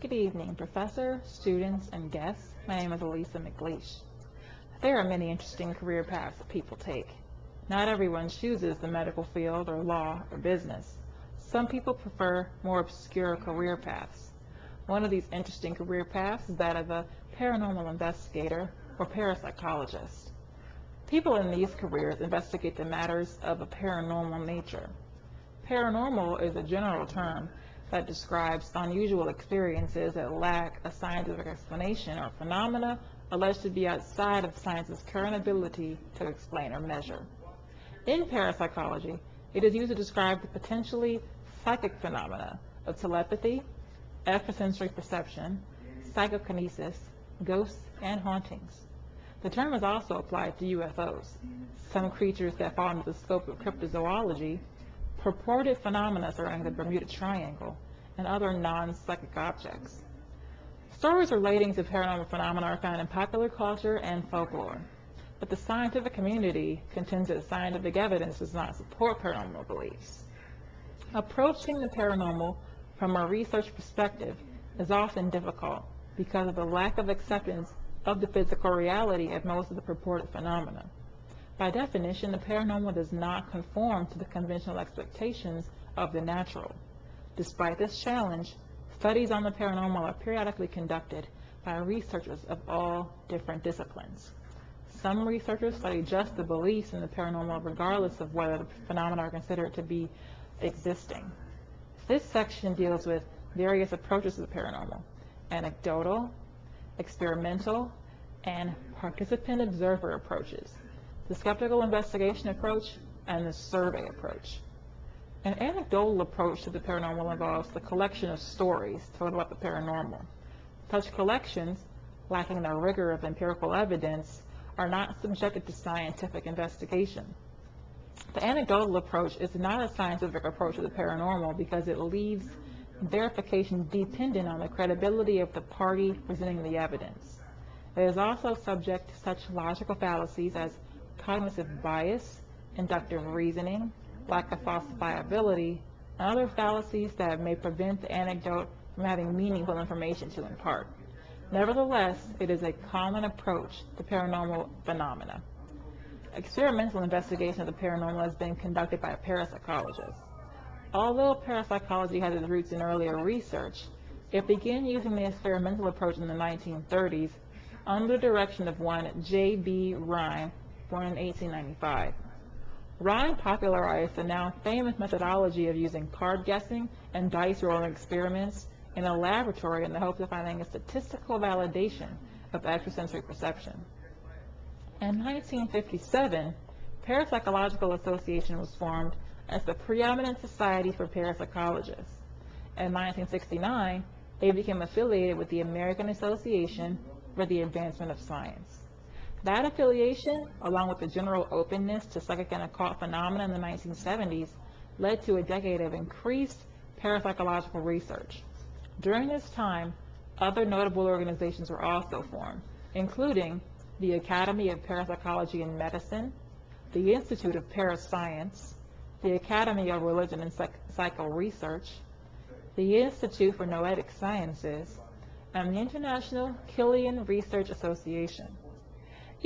Good evening, Professor, students, and guests. My name is Elisa McLeish. There are many interesting career paths that people take. Not everyone chooses the medical field or law or business. Some people prefer more obscure career paths. One of these interesting career paths is that of a paranormal investigator or parapsychologist. People in these careers investigate the matters of a paranormal nature. Paranormal is a general term that describes unusual experiences that lack a scientific explanation or phenomena alleged to be outside of science's current ability to explain or measure. In parapsychology, it is used to describe the potentially psychic phenomena of telepathy, extrasensory perception, psychokinesis, ghosts, and hauntings. The term is also applied to UFOs, some creatures that fall into the scope of cryptozoology, purported phenomena surrounding the Bermuda Triangle, and other non-psychic objects. Stories relating to paranormal phenomena are found in popular culture and folklore, but the scientific community contends that scientific evidence does not support paranormal beliefs. Approaching the paranormal from a research perspective is often difficult because of the lack of acceptance of the physical reality of most of the purported phenomena. By definition, the paranormal does not conform to the conventional expectations of the natural. Despite this challenge, studies on the paranormal are periodically conducted by researchers of all different disciplines. Some researchers study just the beliefs in the paranormal regardless of whether the phenomena are considered to be existing. This section deals with various approaches to the paranormal: anecdotal, experimental, and participant observer approaches, the skeptical investigation approach, and the survey approach. An anecdotal approach to the paranormal involves the collection of stories told about the paranormal. Such collections, lacking the rigor of empirical evidence, are not subjected to scientific investigation. The anecdotal approach is not a scientific approach to the paranormal because it leaves verification dependent on the credibility of the party presenting the evidence. It is also subject to such logical fallacies as cognitive bias, inductive reasoning, lack of falsifiability, and other fallacies that may prevent the anecdote from having meaningful information to impart. Nevertheless, it is a common approach to paranormal phenomena. Experimental investigation of the paranormal has been conducted by parapsychologists. Although parapsychology has its roots in earlier research, it began using the experimental approach in the 1930s under the direction of one J.B. Rhine, born in 1895. Rhine popularized the now famous methodology of using card guessing and dice rolling experiments in a laboratory in the hopes of finding a statistical validation of extrasensory perception. In 1957, Parapsychological Association was formed as the preeminent society for parapsychologists. In 1969, they became affiliated with the American Association for the Advancement of Science. That affiliation, along with the general openness to psychic and occult phenomena in the 1970s, led to a decade of increased parapsychological research. During this time, other notable organizations were also formed, including the Academy of Parapsychology and Medicine, the Institute of Parascience, the Academy of Religion and Psycho-Research, the Institute for Noetic Sciences, and the International Killian Research Association.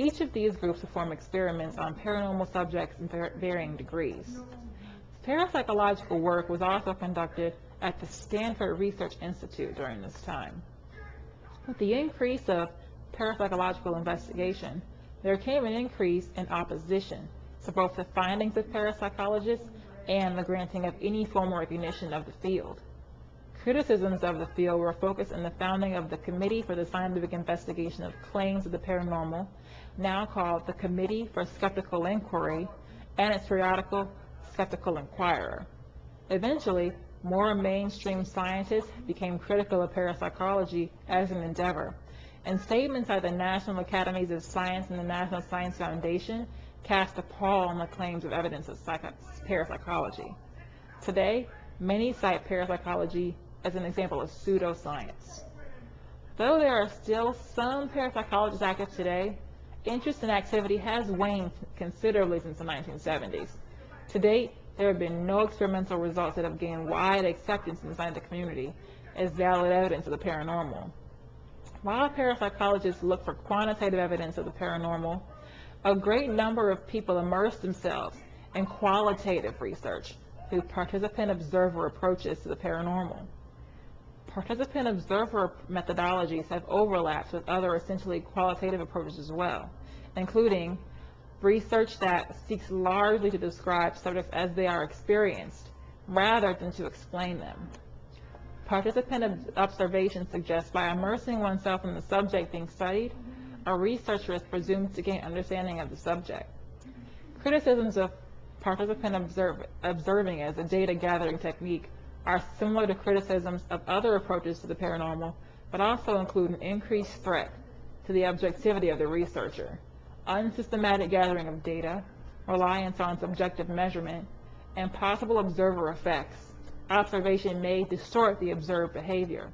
Each of these groups perform experiments on paranormal subjects in varying degrees. Parapsychological work was also conducted at the Stanford Research Institute during this time. With the increase of parapsychological investigation, there came an increase in opposition to both the findings of parapsychologists and the granting of any formal recognition of the field. Criticisms of the field were focused on the founding of the Committee for the Scientific Investigation of Claims of the Paranormal, now called the Committee for Skeptical Inquiry, and its periodical Skeptical Inquirer. Eventually, more mainstream scientists became critical of parapsychology as an endeavor, and statements by the National Academies of Science and the National Science Foundation cast a pall on the claims of evidence of parapsychology. Today, many cite parapsychology as an example of pseudoscience. Though there are still some parapsychologists active today, interest and activity has waned considerably since the 1970s. To date, there have been no experimental results that have gained wide acceptance in the scientific community, as valid evidence of the paranormal. While parapsychologists look for quantitative evidence of the paranormal, a great number of people immerse themselves in qualitative research through participant-observer approaches to the paranormal. Participant-observer methodologies have overlaps with other essentially qualitative approaches as well, including research that seeks largely to describe subjects as they are experienced, rather than to explain them. Participant observation suggests by immersing oneself in the subject being studied, a researcher is presumed to gain understanding of the subject. Criticisms of participant observing as a data gathering technique are similar to criticisms of other approaches to the paranormal, but also include an increased threat to the objectivity of the researcher, unsystematic gathering of data, reliance on subjective measurement, and possible observer effects. Observation may distort the observed behavior.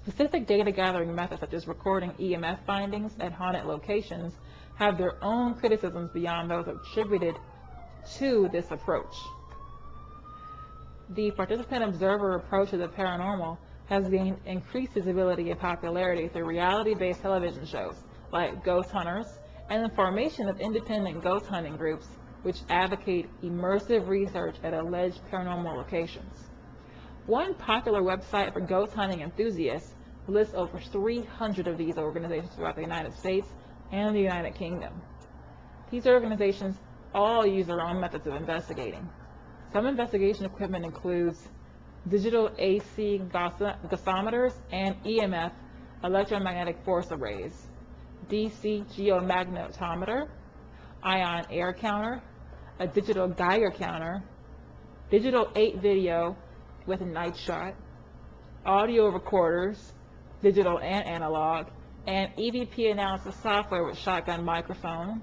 Specific data gathering methods such as recording EMF findings at haunted locations have their own criticisms beyond those attributed to this approach. The participant-observer approach to the paranormal has gained increased visibility and popularity through reality-based television shows like Ghost Hunters and the formation of independent ghost hunting groups which advocate immersive research at alleged paranormal locations. One popular website for ghost hunting enthusiasts lists over 300 of these organizations throughout the United States and the United Kingdom. These organizations all use their own methods of investigating. Some investigation equipment includes digital AC gasometers and EMF electromagnetic force arrays, DC geomagnetometer, ion air counter, a digital Geiger counter, digital 8 video with a night shot, audio recorders, digital and analog, and EVP analysis software with shotgun microphone,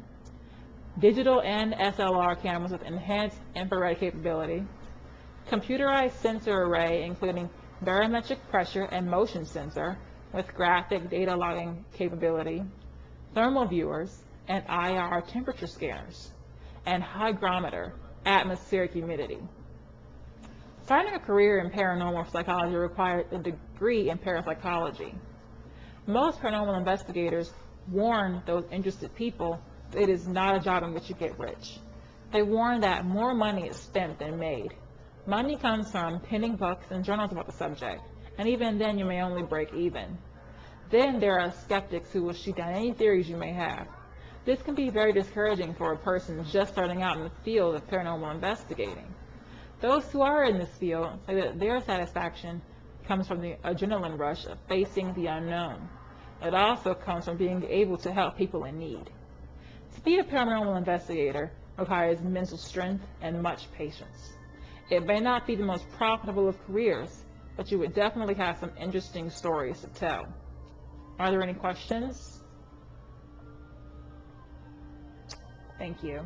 digital and SLR cameras with enhanced infrared capability, computerized sensor array including barometric pressure and motion sensor with graphic data logging capability, thermal viewers, and IR temperature scanners, and hygrometer, atmospheric humidity. Starting a career in paranormal psychology requires a degree in parapsychology. Most paranormal investigators warn those interested people that it is not a job in which you get rich. They warn that more money is spent than made. Money comes from penning books and journals about the subject, and even then you may only break even. Then there are skeptics who will shoot down any theories you may have. This can be very discouraging for a person just starting out in the field of paranormal investigating. Those who are in this field say that their satisfaction comes from the adrenaline rush of facing the unknown. It also comes from being able to help people in need. To be a paranormal investigator requires mental strength and much patience. It may not be the most profitable of careers, but you would definitely have some interesting stories to tell. Are there any questions? Thank you.